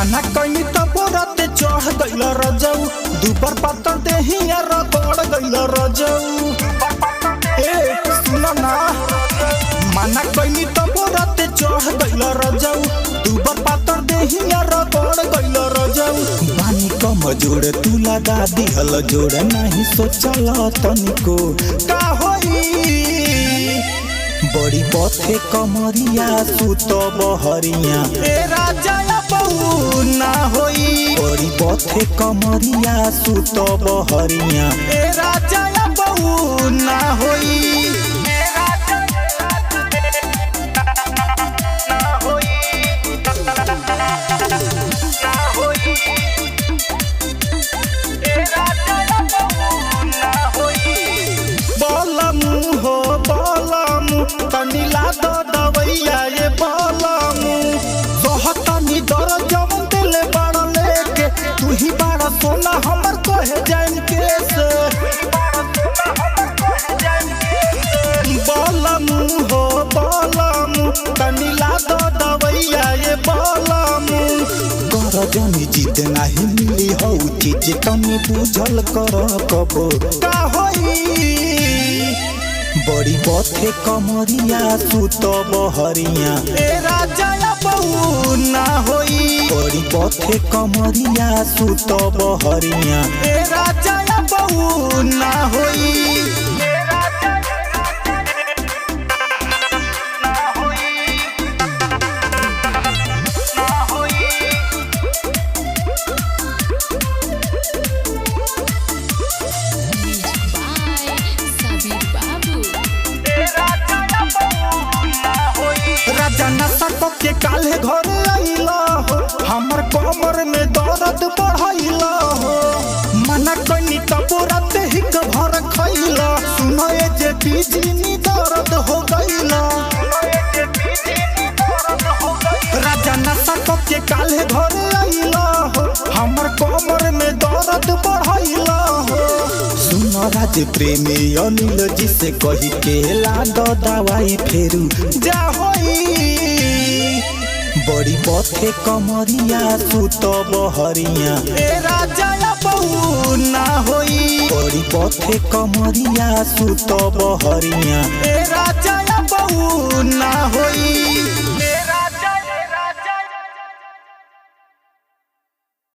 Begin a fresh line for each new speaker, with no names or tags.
माना कहीं तो बोरते चढ़ गइल रजऊ दुबर पातर देहिया रगड़ गइल रजऊ ए सुन ना माना कहीं तो बोरते चढ़ गइल रजऊ दुबर पातर देहिया रगड़ गइल रजऊ बानी कम जोड़ तू लगा दिहल जोड़ नहीं सोचल तनिको का होई बड़ी पथे कमरिया सुत बहरिया ए राजा बहू ना होई बड़ी पथे कमरिया सुत बहरिया ए राजा बहू ना होई तनीला दो दवैया ये बालामू सोहतानी दर जवन दिले बड़ लेके तू ही बड़ा सोना हमर कहे जान के से बालामू हो बालामू तनीला दो दवैया ये बालामू कर जनी जीत नहीं मिली हो चीज तनी बुझल कर कबो का होई बड़ी पथे कमरिया सुत बहरिया ए राजा बहू ना होई बड़ी पथे कमरिया सुत बहरिया ए राजा बहू ना होई राजा नशा के काले घर आइला हो हमर कमर में दर्द बढ़ाइला हो मना कनी तबोरत हिक भर खइला सुनो ए जे बीजनी दर्द हो गइला राजा नशा के काले घर आइला हो हमर कमर में दर्द बढ़ाइला हो सुनो राज प्रेमी अनिल जी से कही के ला दो दवाई फेरू जा होई बड़ी पथे कमरिया सुत बहरिया ए राजा बहू ना होई बड़ी पथे कमरिया सुत बहरिया ए राजा